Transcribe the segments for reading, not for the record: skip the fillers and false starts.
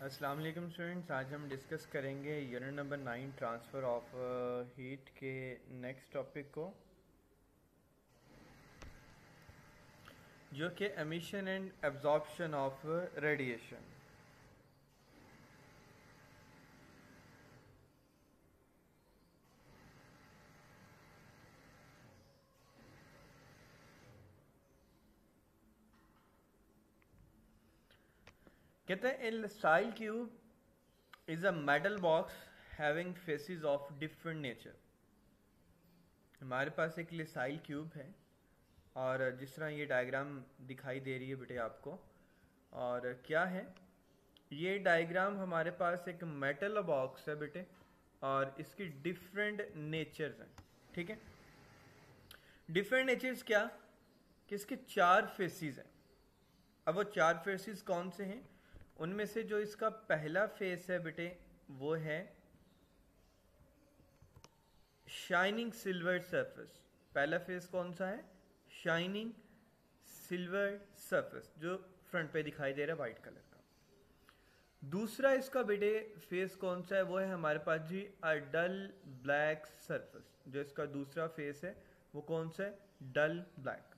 अस्सलाम वालेकुम स्टूडेंट्स। आज हम डिस्कस करेंगे unit number 9 transfer of heat के नेक्स्ट टॉपिक को, जो कि emission and absorption of radiation. कहते हैं a style cube is a metal box having faces of different nature. हमारे पास एक लिसाइल क्यूब है और जिस तरह ये डायग्राम दिखाई दे रही है बेटे आपको, और क्या है ये डायग्राम, हमारे पास एक मेटल बॉक्स है बेटे और इसकी डिफरेंट नेचर्स हैं। ठीक है, डिफरेंट नेचर्स क्या कि इसके 4 फेसेस हैं। अब वो 4 फेसेस कौन से हैं? उनमें से जो इसका पहला फेस है बेटे वो है शाइनिंग सिल्वर सरफेस। पहला फेस कौन सा है? शाइनिंग सिल्वर सरफेस, जो फ्रंट पे दिखाई दे रहा है वाइट कलर का। दूसरा इसका बेटे फेस कौन सा है? वो है हमारे पास जी अ डल ब्लैक सरफेस। जो इसका दूसरा फेस है वो कौन सा है? डल ब्लैक।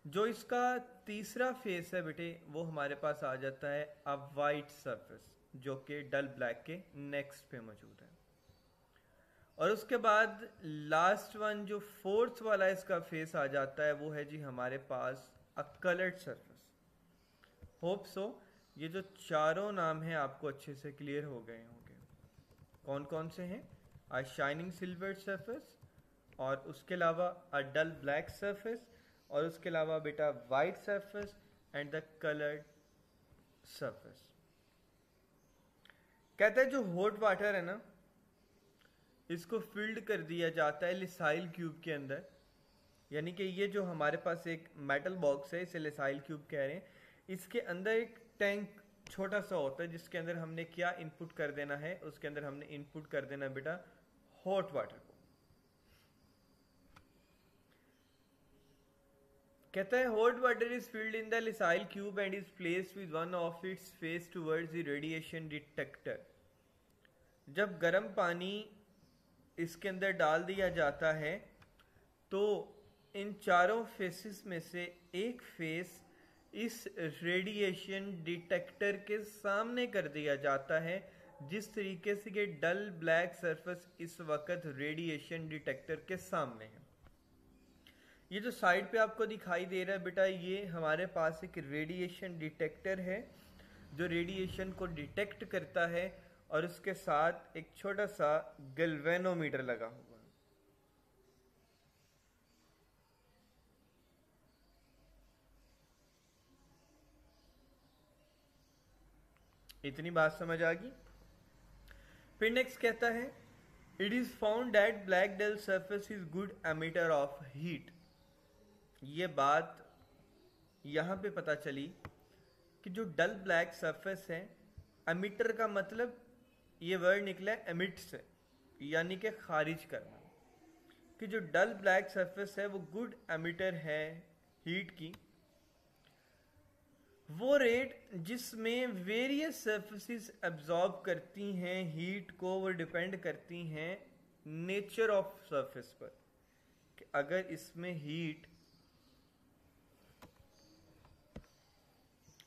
जो इसका तीसरा फेस है बेटे वो हमारे पास आ जाता है अ वाइट सरफेस, जो कि डल ब्लैक के नेक्स्ट पे मौजूद है। और उसके बाद लास्ट वन, जो फोर्थ वाला इसका फेस आ जाता है, वो है जी हमारे पास a coloured surface. Hope so ये जो चारों नाम हैं आपको अच्छे से क्लियर हो गए होंगे। कौन कौन से हैं? अ शाइनिंग सिल्वर सरफेस, और उसके अलावा अ डल ब्लैक सरफेस, और उसके अलावा बेटा white surface and the coloured surface. कहता है जो हॉट वाटर है ना, इसको फिल्ड कर दिया जाता है लिसाइल क्यूब के अंदर। यानी कि ये जो हमारे पास एक मेटल बॉक्स है, इसे लिसाइल क्यूब कह रहे हैं। इसके अंदर एक टैंक छोटा सा होता है जिसके अंदर हमने क्या इनपुट कर देना है? उसके अंदर हमने इनपुट कर देना बेटा हॉट वाटर को। कहता है hot water is filled in the Leslie cube and is placed with one of its face towards the radiation detector. जब गर्म पानी इसके अंदर डाल दिया जाता है तो इन चारों फेसेस में से एक फेस इस रेडिएशन डिटेक्टर के सामने कर दिया जाता है, जिस तरीके से ये डल ब्लैक सरफेस इस वक्त रेडिएशन डिटेक्टर के सामने है। ये जो साइड पे आपको दिखाई दे रहा है बेटा, ये हमारे पास एक रेडिएशन डिटेक्टर है जो रेडिएशन को डिटेक्ट करता है, और उसके साथ एक छोटा सा गैल्वेनोमीटर लगा हुआ है। इतनी बात समझ आ गई? फिर नेक्स्ट कहता है it is found that black dull surface is good emitter of heat. ये बात यहां पे पता चली कि जो डल ब्लैक सरफेस है, एमिटर का मतलब ये वर्ड निकला है एमिट से, यानी कि खारिज करना। कि जो डल ब्लैक सरफेस है वो गुड एमिटर है हीट की। वो रेट जिसमें वेरियस सरफेसेस एब्जॉर्ब करती हैं हीट को, वो डिपेंड करती हैं नेचर ऑफ सरफेस पर। कि अगर इसमें हीट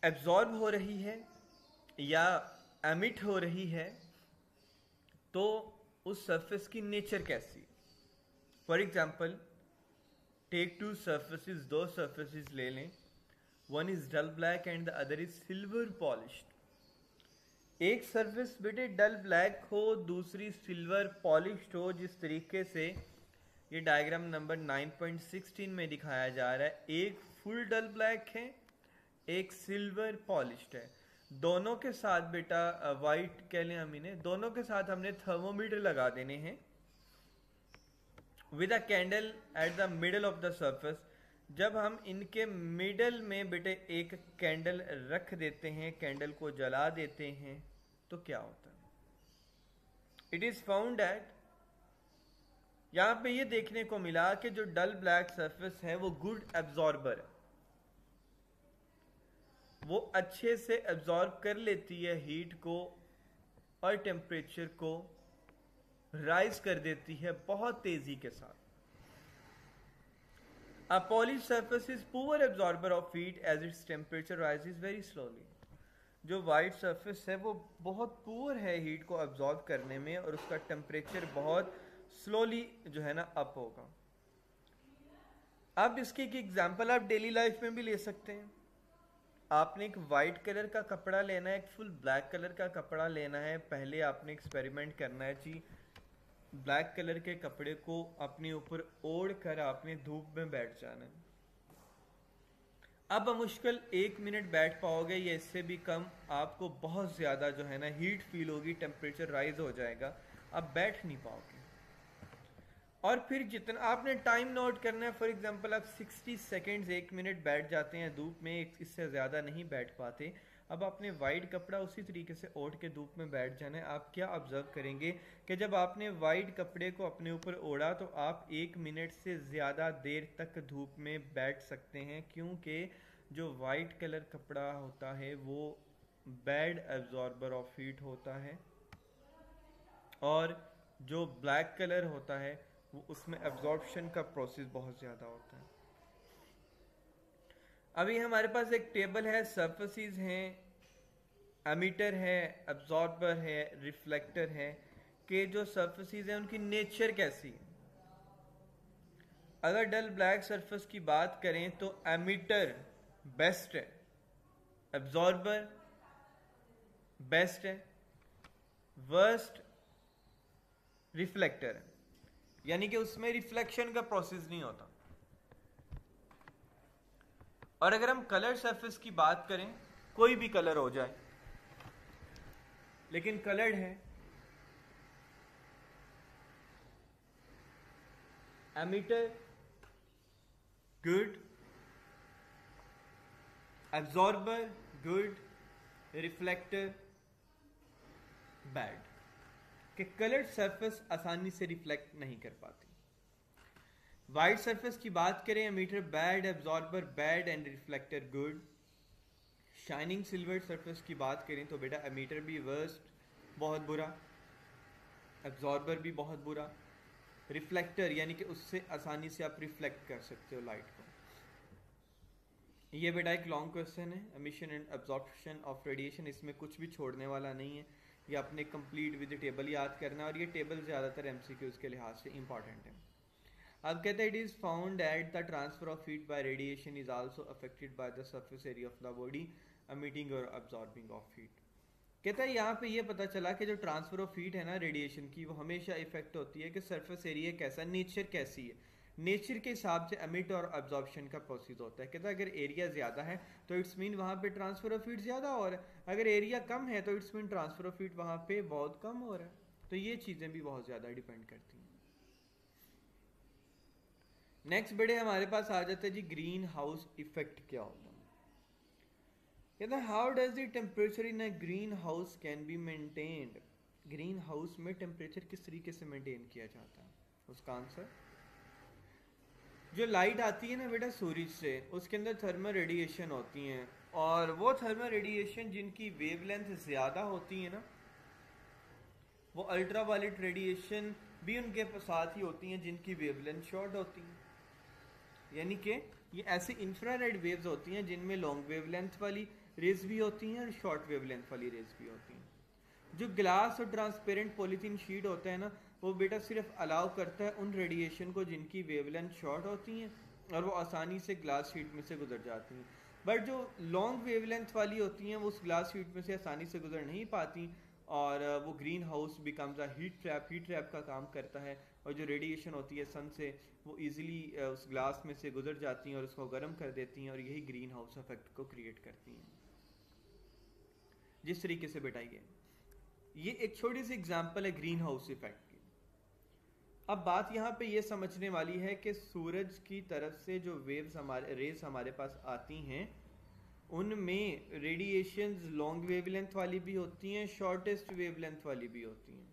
एब्जॉर्ब हो रही है या एमिट हो रही है तो उस सरफेस की नेचर कैसी। For example take 2 surfaces, 2 surfaces ले लें। One is dull black and the other is silver polished. एक सरफेस बेटे डल ब्लैक हो, दूसरी सिल्वर पॉलिश्ड हो, जिस तरीके से ये डायग्राम नंबर 9.16 में दिखाया जा रहा है। एक फुल डल ब्लैक है, एक सिल्वर पॉलिश्ड है। दोनों के साथ बेटा वाइट कह लें हम इन्हें, दोनों के साथ हमने थर्मोमीटर लगा देने हैं with a candle at the middle of the surface. जब हम इनके मिडल में बेटे एक कैंडल रख देते हैं, कैंडल को जला देते हैं, तो क्या होता है? इट इज फाउंड दैट, यहां पे ये देखने को मिला कि जो डल ब्लैक सरफेस है वो गुड एब्जॉर्बर है। वो अच्छे से एब्जॉर्ब कर लेती है हीट को और टेम्परेचर को राइज कर देती है बहुत तेजी के साथ. A polished surface is poor absorber of heat as its temperature rises very slowly. जो वाइट सरफेस है वो बहुत पुअर है हीट को अब्जॉर्ब करने में और उसका टेम्परेचर बहुत स्लोली जो है ना अप होगा. अब इसकी एक एग्जांपल आप डेली लाइफ में भी ले सकते हैं. आपने एक वाइट कलर का कपड़ा लेना है, एक फुल ब्लैक कलर का कपड़ा लेना है. पहले आपने एक्सपेरिमेंट करना है जी, ब्लैक कलर के कपड़े को अपने ऊपर ओढ़ कर आपने धूप में बैठ जाना है. अब मुश्किल 1 मिनट बैठ पाओगे या इससे भी कम. आपको बहुत ज़्यादा जो है ना हीट फील होगी, टेम्परेचर राइज हो जाएगा, आप बैठ नहीं पाओगे. और फिर जितना आपने टाइम नोट करना है, फॉर एग्जांपल आप 60 सेकेंड्स 1 मिनट बैठ जाते हैं धूप में, इससे ज़्यादा नहीं बैठ पाते. अब आपने वाइट कपड़ा उसी तरीके से ओढ़ के धूप में बैठ जाना है. आप क्या ऑब्जर्व करेंगे कि जब आपने वाइट कपड़े को अपने ऊपर ओढ़ा तो आप 1 मिनट से ज़्यादा देर तक धूप में बैठ सकते हैं, क्योंकि जो वाइट कलर कपड़ा होता है वो बैड एब्जॉर्बर ऑफ हीट होता है और जो ब्लैक कलर होता है वो उसमें एब्जॉर्प्शन का प्रोसेस बहुत ज़्यादा होता है. अभी हमारे पास एक टेबल है, सरफेसेस हैं, एमीटर है, एब्जॉर्बर है, रिफ्लेक्टर है, कि जो सरफेसेस हैं उनकी नेचर कैसी है. अगर डल ब्लैक सरफेस की बात करें तो एमीटर बेस्ट है, एब्जॉर्बर बेस्ट है, वर्स्ट रिफ्लेक्टर है, यानी कि उसमें रिफ्लेक्शन का प्रोसेस नहीं होता. और अगर हम कलर सरफेस की बात करें, कोई भी कलर हो जाए लेकिन कलर्ड है, emitter good, absorber good, reflector bad, कि कलर्ड सरफेस आसानी से रिफ्लेक्ट नहीं कर पाती. वाइट सरफेस की बात करें, emitter bad, absorber bad and reflector good. Shining silver surface की बात करें तो बेटा एमीटर भी वर्स्ट, बहुत बुरा, एब्जॉर्बर भी बहुत बुरा, रिफ्लेक्टर यानी कि उससे आसानी से आप रिफ्लेक्ट कर सकते हो लाइट को. ये बेटा एक लॉन्ग क्वेश्चन है, emission and absorption of radiation. इसमें कुछ भी छोड़ने वाला नहीं है, ये आपने कंप्लीट विद टेबल याद करना है और ये टेबल ज़्यादातर एमसीक्यूज़ के लिहाज से इंपॉर्टेंट है. अब कहते हैं it is found that the transfer of heat bye radiation is also affected by the surface area of the body emitting और अब्जॉर्बिंग ऑफ हीट. कहता है यहाँ पे ये पता चला कि जो ट्रांसफर ऑफ हीट है ना रेडिएशन की, वो हमेशा इफेक्ट होती है कि सरफेस एरिया कैसा, नेचर कैसी है. नेचर के हिसाब से एमिट और अब्जॉर्प्शन का प्रोसेस होता है. कहता है अगर एरिया ज़्यादा है तो इट्स मीन वहाँ पे ट्रांसफर ऑफ हीट ज़्यादा हो रहा है, अगर एरिया कम है तो it's mean transfer of heat वहाँ पे बहुत कम हो रहा है. तो ये चीज़ें भी बहुत ज़्यादा डिपेंड करती हैं. नेक्स्ट बेटे हमारे पास आ जाता है जी ग्रीन हाउस इफेक्ट क्या होता है. कहता है how does the temperature in a green house can be maintained. Green house में टेम्परेचर किस तरीके से मेंटेन किया जाता है. उसका आंसर, जो लाइट आती है ना बेटा सूरज से, उसके अंदर थर्मल रेडिएशन होती हैं और वो थर्मल रेडिएशन जिनकी वेवलेंथ ज़्यादा होती है ना, वो अल्ट्रा वायलेट रेडिएशन भी उनके साथ ही होती हैं जिनकी वेवलेंथ शॉर्ट होती है. यानी कि ये ऐसे इंफ्रारेड वेव्स होती हैं जिनमें लॉन्ग वेवलेंथ वाली रेज भी होती हैं और शॉर्ट वेवलेंथ वाली रेज भी होती हैं. जो ग्लास और ट्रांसपेरेंट पॉलीथीन शीट होता है ना, वो बेटा सिर्फ अलाउ करता है उन रेडिएशन को जिनकी वेवलेंथ शॉर्ट होती हैं और वो आसानी से ग्लास शीट में से गुजर जाती हैं. बट जो लॉन्ग वेवलेंथ वाली होती हैं वो उस ग्लास शीट में से आसानी से गुजर नहीं पाती और वो green house becomes a heat trap का काम करता है. और जो रेडिएशन होती है सन से वो इजीली उस ग्लास में से गुजर जाती हैं और उसको गर्म कर देती हैं और यही ग्रीन हाउस इफेक्ट को क्रिएट करती हैं. जिस तरीके से बेटा ये एक छोटी सी एग्जांपल है ग्रीन हाउस इफेक्ट की. अब बात यहाँ पे ये समझने वाली है कि सूरज की तरफ से जो रेज हमारे पास आती हैं उनमें रेडिएशंस लॉन्ग वेवलेंथ वाली भी होती हैं, शॉर्टेस्ट वेवलेंथ वाली भी होती हैं.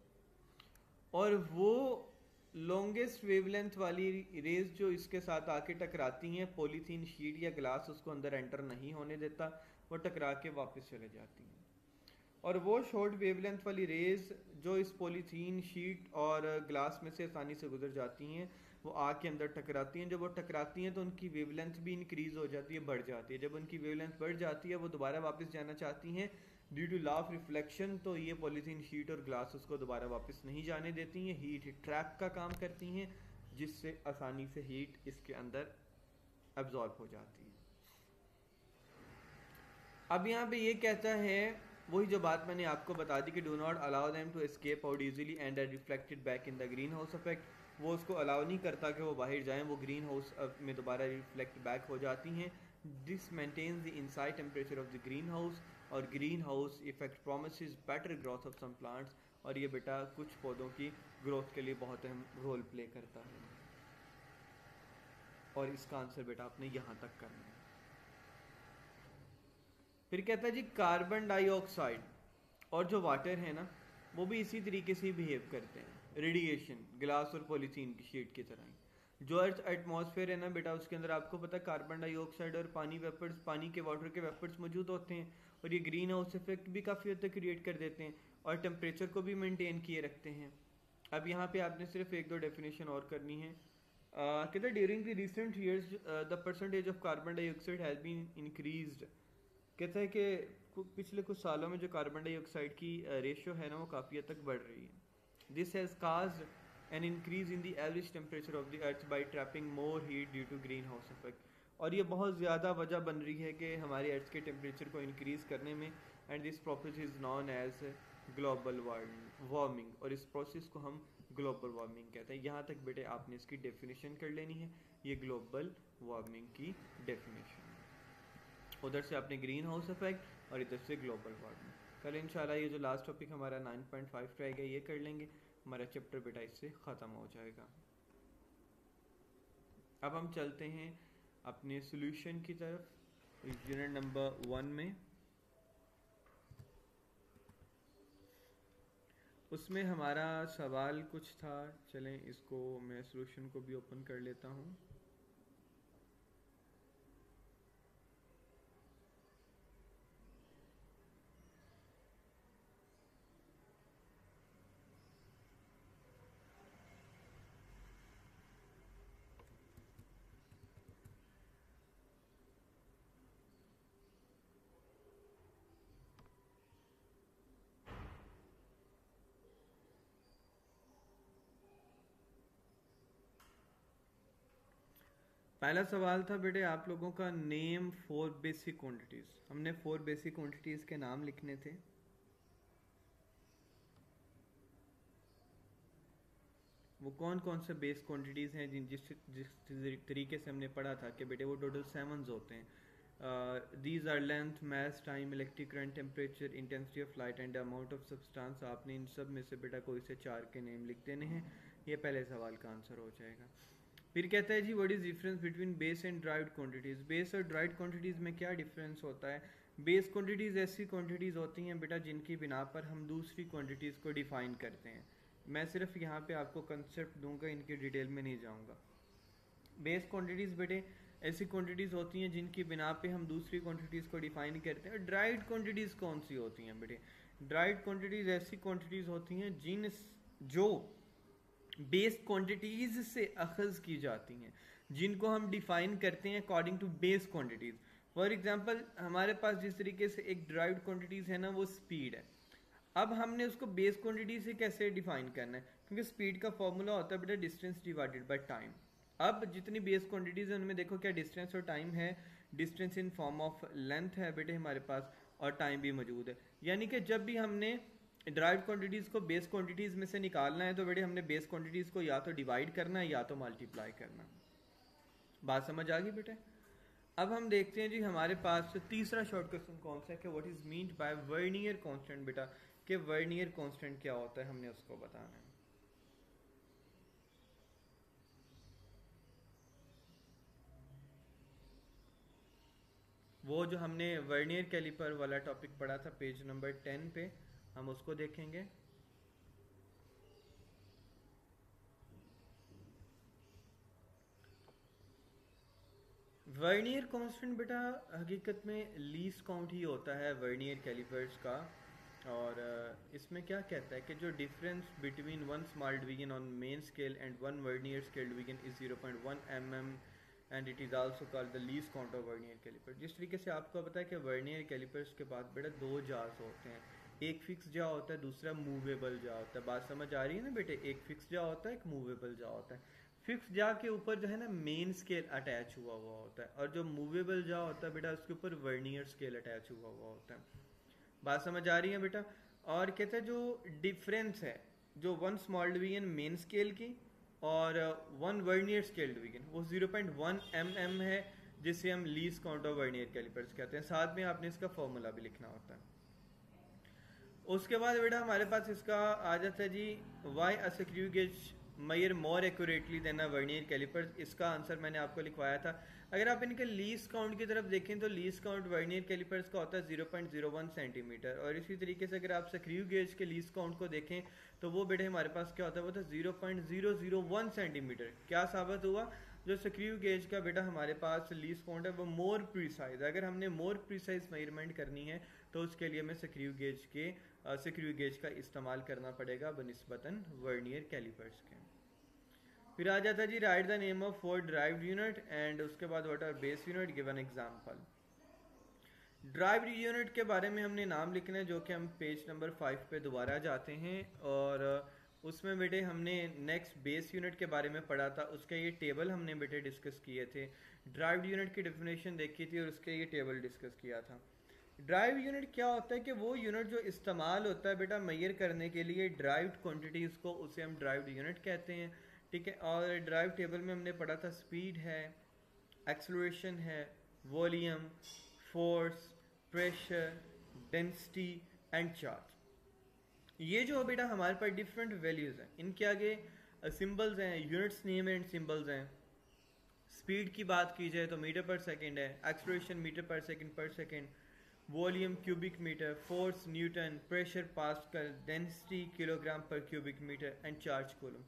और वो लॉन्गेस्ट वेवलेंथ वाली रेज जो इसके साथ आके टकराती हैं, पॉलीथीन शीट या ग्लास उसको अंदर एंटर नहीं होने देता, वो टकरा के वापस चले जाती हैं। और वो शॉर्ट वेवलेंथ वाली रेज जो इस पॉलीथीन शीट और ग्लास में से आसानी से गुजर जाती हैं, वो आग के अंदर टकराती हैं। जब वो टकराती हैं तो उनकी वेवलेंथ भी इंक्रीज हो जाती है, बढ़ जाती है। जब उनकी वेवलेंथ बढ़ जाती है, वो दोबारा वापस जाना चाहती हैं due to law of reflection, तो ये पॉलीथीन शीट और ग्लास उसको दोबारा वापस नहीं जाने देती हैं। हीट ट्रैप का काम करती हैं, जिससे आसानी से हीट इसके अंदर एब्जॉर्ब हो जाती है। अब यहाँ पे ये कहता है, वही जो बात मैंने आपको बता दी कि do not allow them to escape out easily and are reflected back in the green house effect. वो उसको अलाउ नहीं करता कि वो बाहर जाएं, वो ग्रीन हाउस में दोबारा रिफ्लेक्ट बैक हो जाती हैं। This maintains the inside temperature of the green house, और green house effect promises better growth of some plants, और ये बेटा कुछ पौधों की ग्रोथ के लिए बहुत अहम रोल प्ले करता है। और इसका आंसर बेटा आपने यहाँ तक करना है। फिर कहता है जी कार्बन डाइऑक्साइड और जो वाटर है ना, वो भी इसी तरीके से बिहेव करते हैं, रेडिएशन ग्लास और पॉलीथीन की शीट की तरह ही। जो अर्थ एटमॉस्फेयर है ना बेटा, उसके अंदर आपको पता है कार्बन डाइऑक्साइड और पानी वेपर्स, पानी के वाटर के वेपर्स मौजूद होते हैं, और ये ग्रीन हाउस इफेक्ट भी काफ़ी हद तक क्रिएट कर देते हैं और टेम्परेचर को भी मेंटेन किए रखते हैं। अब यहाँ पे आपने सिर्फ एक दो डेफिनेशन और करनी है। कहते हैं during the recent years the percentage of carbon dioxide has been increased. कहता है कि पिछले कुछ सालों में जो कार्बन डाइऑक्साइड की रेशियो है ना, वो काफ़ी हद तक बढ़ रही है। This has caused an increase in the average temperature of the earth by trapping more heat due to green house effect. और ये बहुत ज़्यादा वजह बन रही है कि हमारे अर्थ के टेम्परेचर को इंक्रीज़ करने में, and this process is known as global warming, और इस प्रोसेस को हम ग्लोबल वार्मिंग कहते हैं। यहाँ तक बेटे आपने इसकी डेफिनेशन कर लेनी है, ये ग्लोबल वार्मिंग की डेफिनेशन। उधर से आपने ग्रीन हाउस इफेक्ट और इधर से ग्लोबल वार्मिंग। कल इंशाल्लाह ये जो लास्ट टॉपिक हमारा 9.5 रहेगा ये कर लेंगे, हमारा चैप्टर बेटा इससे ख़त्म हो जाएगा। अब हम चलते हैं अपने सॉल्यूशन की तरफ, यूनिट नंबर 1 में। उसमें हमारा सवाल कुछ था, चलें इसको मैं सॉल्यूशन को भी ओपन कर लेता हूँ। पहला सवाल था बेटे आप लोगों का, नेम 4 बेसिक क्वांटिटीज। हमने 4 बेसिक क्वांटिटीज के नाम लिखने थे। वो कौन कौन से बेस क्वांटिटीज हैं जिस तरीके से हमने पढ़ा था कि बेटे वो टोटल 7 होते हैं। These are length, mass, time, electric current, temperature, intensity of light and amount of substance. आपने इन सब में से बेटा कोई से 4 के नेम लिख देने हैं। ये पहले सवाल का आंसर हो जाएगा। फिर कहता है जी what is difference between base and derived quantities. Base और ड्राइव्ड क्वांटिटीज में क्या डिफरेंस होता है? बेस क्वांटिटीज ऐसी क्वांटिटीज होती हैं बेटा जिनकी बिना पर हम दूसरी क्वांटिटीज को डिफाइन करते हैं। मैं सिर्फ यहाँ पे आपको कंसेप्ट दूंगा, इनकी डिटेल में नहीं जाऊँगा। बेस क्वांटिटीज बेटे ऐसी क्वांटिटीज होती हैं जिनकी बिना पे हम दूसरी क्वांटिटीज को डिफाइन करते हैं। ड्राइव्ड क्वांटिटीज कौन सी होती हैं बेटे? ड्राइव्ड क्वांटिटीज ऐसी क्वांटिटीज होती हैं जो बेस क्वांटिटीज से अखज़ की जाती हैं, जिनको हम डिफाइन करते हैं according to base quantities. For example हमारे पास जिस तरीके से एक ड्राइव्ड क्वांटिटीज है ना, वो स्पीड है। अब हमने उसको बेस क्वांटिटी से कैसे डिफाइन करना है? क्योंकि स्पीड का फॉर्मूला होता है बेटा डिस्टेंस डिवाइडेड बाय टाइम। अब जितनी बेस क्वांटिटीज है उनमें देखो क्या डिस्टेंस और टाइम है। Distance in form of length है बेटे हमारे पास, और टाइम भी मौजूद है। यानी कि जब भी हमने ड्राइव्ड क्वांटिटीज को बेस क्वांटिटीज में से निकालना है तो बेटे हमने बेस क्वांटिटीज को या तो डिवाइड करना है या तो मल्टीप्लाई करना। बात समझ आ गई बेटे? अब हम देखते हैं जी हमारे पास तीसरा शॉर्ट क्वेश्चन कौन सा है कि what is meant by vernier constant. बेटा कि वर्नियर कांस्टेंट क्या होता है, हमने उसको बताना है। वो जो हमने वर्नियर कैलिपर वाला टॉपिक पढ़ा था पेज नंबर 10 पे, हम उसको देखेंगे। वर्नियर कांस्टेंट बेटा हकीकत में लीस्ट काउंट ही होता है वर्नियर कैलिपर्स का। और इसमें क्या कहता है कि जो difference between one small division on main scale and one vernier scale division is 0.1 mm and it is also called the least count of vernier caliper. जिस तरीके से आपको पता है कि वर्नियर कैलिपर्स के बाद बेटा दो जार्स होते हैं, एक फिक्स जा होता है, दूसरा मूवेबल जा होता है। बात समझ आ रही है ना बेटे? एक फिक्स जा होता है, एक मूवेबल जा होता है। फिक्स जा के ऊपर जो है ना मेन स्केल अटैच हुआ हुआ होता है, और जो मूवेबल जा होता है बेटा उसके ऊपर वर्नियर स्केल अटैच हुआ हुआ होता है। बात समझ आ रही है बेटा? और कहते हैं जो डिफरेंस है जो one small division main scale की और वन वर्नियर स्केल डिवीजन वो 0.1 mm है, जिसे हम least count of vernier calipers कहते हैं। साथ में आपने इसका फॉर्मूला भी लिखना होता है। उसके बाद बेटा हमारे पास इसका आ जाता है जी why a screw gauge measure more accurately than a vernier callipers. इसका आंसर मैंने आपको लिखवाया था। अगर आप इनके लीस्ट काउंट की तरफ देखें तो लीस्ट काउंट वर्नियर कैलिपर्स का होता है 0.01 सेंटीमीटर, और इसी तरीके से अगर आप स्क्रू गेज के लीस्ट काउंट को देखें तो वो बेटे हमारे पास क्या होता है, वो था 0.001 सेंटीमीटर। क्या साबित हुआ? जो स्क्रू गेज का बेटा हमारे पास लीस्ट काउंट है वो मोर प्रिसाइज। अगर हमने मोर प्रिसाइज मेजरमेंट करनी है तो उसके लिए हमें स्क्रू गेज का इस्तेमाल करना पड़ेगा बनिस्बतन वर्नियर कैलिपर्स के। फिर आ जाता है जी write the name of 4 derived unit and उसके बाद what are base unit, give an example. Derived unit के बारे में हमने नाम लिखना है, जो कि हम पेज नंबर 5 पे दोबारा जाते हैं, और उसमें बेटे हमने नेक्स्ट बेस यूनिट के बारे में पढ़ा था। उसका ये टेबल हमने बेटे डिस्कस किए थे। ड्राइव्ड यूनिट की डेफिनेशन देखी थी और उसका ये टेबल डिस्कस किया था। ड्राइव यूनिट क्या होता है कि वो यूनिट जो इस्तेमाल होता है बेटा मेजर करने के लिए ड्राइव्ड क्वांटिटीज़ को, उसे हम ड्राइव्ड यूनिट कहते हैं। ठीक है, और ड्राइव टेबल में हमने पढ़ा था स्पीड है, एक्सेलरेशन है, volume, force, pressure, density and charge. ये जो बेटा हमारे पास डिफरेंट वैल्यूज़ हैं, इनके आगे सिंबल्स हैं, यूनिट्स नेम एंड सिंबल्स हैं। स्पीड की बात की जाए तो मीटर पर सेकेंड है, एक्सेलरेशन मीटर पर second, volume cubic metre, force newton, pressure pascal, density kilogram पर cubic metre and charge coulomb.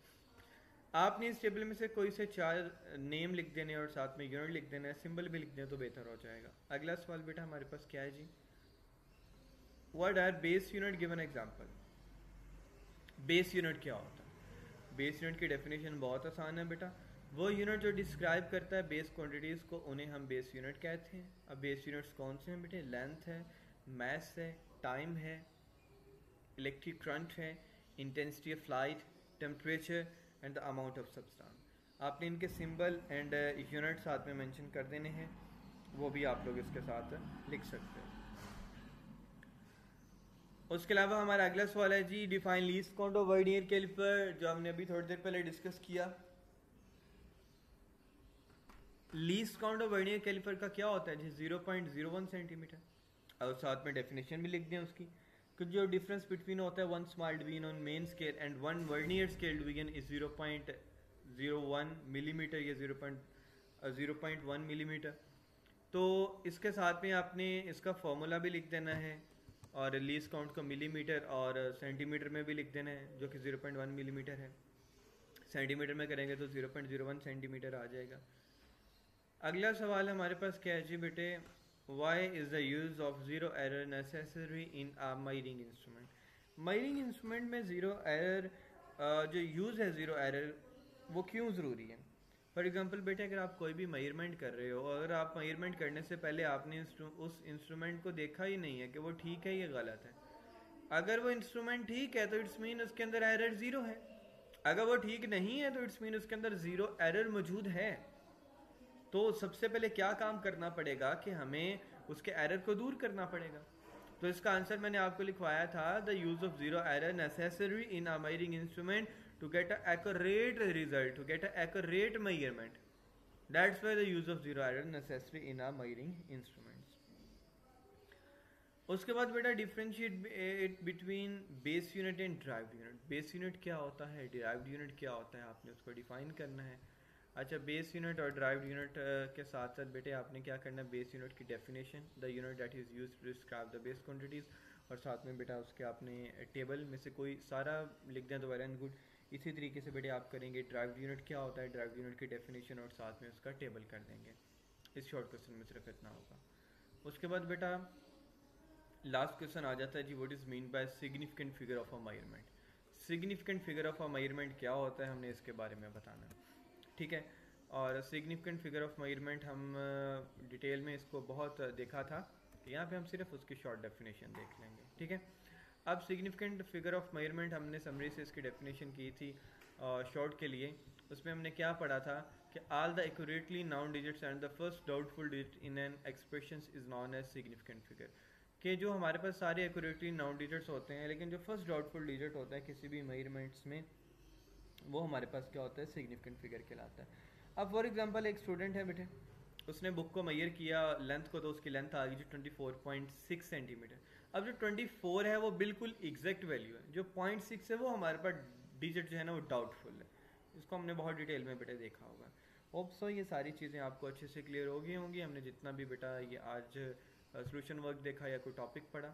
आपने इस टेबल में से कोई से 4 नेम लिख देने और साथ में यूनिट लिख देना है, सिंबल भी लिख दें तो बेहतर हो जाएगा। अगला सवाल बेटा हमारे पास क्या है जी, what are base unit, given example. Base unit क्या होता है? बेस यूनिट की डेफिनेशन बहुत आसान है बेटा। वो यूनिट जो डिस्क्राइब करता है बेस क्वांटिटीज़ को, उन्हें हम बेस यूनिट कहते हैं। अब बेस यूनिट्स कौन से हैं बेटे? लेंथ है, मास है, टाइम है, इलेक्ट्रिक करंट है, intensity of light, temperature and the amount of substance. आपने इनके सिंबल एंड यूनिट साथ में मेंशन कर देने हैं, वो भी आप लोग इसके साथ लिख सकते हैं। उसके अलावा हमारा अगला सवाल है जी define least count of vernier calliper, जो हमने अभी थोड़ी देर पहले डिस्कस किया। Least count of vernier calliper का क्या होता है जी? 0.01 सेंटीमीटर, और साथ में डेफिनेशन भी लिख दें उसकी कि जो डिफरेंस बिटवीन होता है one small division on main scale and one vernier scale division is 0.01 millimetre या 0.1 मिलीमीटर। तो इसके साथ में आपने इसका फॉर्मूला भी लिख देना है, और लीस्ट काउंट को मिलीमीटर और सेंटीमीटर में भी लिख देना है, जो कि 0.1 मिलीमीटर है। सेंटीमीटर में करेंगे तो 0.01 सेंटीमीटर आ जाएगा। अगला सवाल हमारे पास क्या है जी बेटे, why is the use of zero error necessary in a measuring instrument. Measuring instrument में ज़ीरो एरर जो यूज़ है ज़ीरो एरर, वो क्यों ज़रूरी है? फॉर एग्जांपल बेटे अगर आप कोई भी मेजरमेंट कर रहे हो, अगर आप मेजरमेंट करने से पहले आपने उस इंस्ट्रूमेंट को देखा ही नहीं है कि वो ठीक है या गलत है। अगर वो इंस्ट्रूमेंट ठीक है तो इट्स मीन उसके अंदर एरर ज़ीरो है, अगर वो ठीक नहीं है तो इट्स मीन उसके अंदर ज़ीरो एरर मौजूद है। तो सबसे पहले क्या काम करना पड़ेगा कि हमें उसके एरर को दूर करना पड़ेगा। तो इसका आंसर मैंने आपको लिखवाया था, the use of zero error necessary in a measuring instrument to get a accurate result, to get a accurate measurement. That's why the use of zero error necessary in a measuring instruments. उसके बाद बेटा differentiate between base unit and derived unit. Base unit क्या होता है, derived unit क्या होता है, आपने उसको डिफाइन करना है। अच्छा, बेस यूनिट और ड्राइव्ड यूनिट के साथ साथ बेटे आपने क्या करना है, बेस यूनिट की definition, the unit that is used to describe the base quantities, और साथ में बेटा उसके आपने टेबल में से कोई सारा लिख दें तो वेल एंड गुड। इसी तरीके से बेटे आप करेंगे ड्राइव्ड यूनिट क्या होता है, ड्राइव्ड यूनिट की डेफिनेशन और साथ में उसका टेबल कर देंगे। इस शॉर्ट क्वेश्चन में सिर्फ इतना होगा। उसके बाद बेटा लास्ट क्वेश्चन आ जाता है जी, what is mean by significant figure of a measurement. Significant figure of a measurement क्या होता है, हमने इसके बारे में बताना है, ठीक है। और सिग्निफिकेंट फिगर ऑफ मेजरमेंट हम डिटेल में इसको बहुत देखा था, यहाँ पे हम सिर्फ उसकी शॉर्ट डेफिनेशन देख लेंगे, ठीक है। अब सिग्निफिकेंट फिगर ऑफ मेजरमेंट हमने समरी से इसकी डेफिनेशन की थी शॉर्ट के लिए। उसमें हमने क्या पढ़ा था कि all the accurately known digits and the first doubtful digit in an expression is known as significant figure. कि जो हमारे पास सारे एक्यूरेटली नाउन डिजिट्स होते हैं, लेकिन जो फर्स्ट डाउटफुल डिजिट होता है किसी भी मेजरमेंट्स में, वो हमारे पास क्या होता है, सिग्निफिकेंट फिगर कहलाता है। अब फॉर एग्जांपल एक स्टूडेंट है बेटे, उसने बुक को मेजर किया लेंथ को, तो उसकी लेंथ आ गई जो 24.6 सेंटीमीटर। अब जो 24 है वो बिल्कुल एग्जैक्ट वैल्यू है, जो 0.6 है वो हमारे पास डिजिट जो है ना वो डाउटफुल है। इसको हमने बहुत डिटेल में बेटे देखा होगा। होप सो ये सारी चीज़ें आपको अच्छे से क्लियर हो गई होंगी। हमने जितना भी बेटा ये आज सोल्यूशन वर्क देखा या कोई टॉपिक पढ़ा,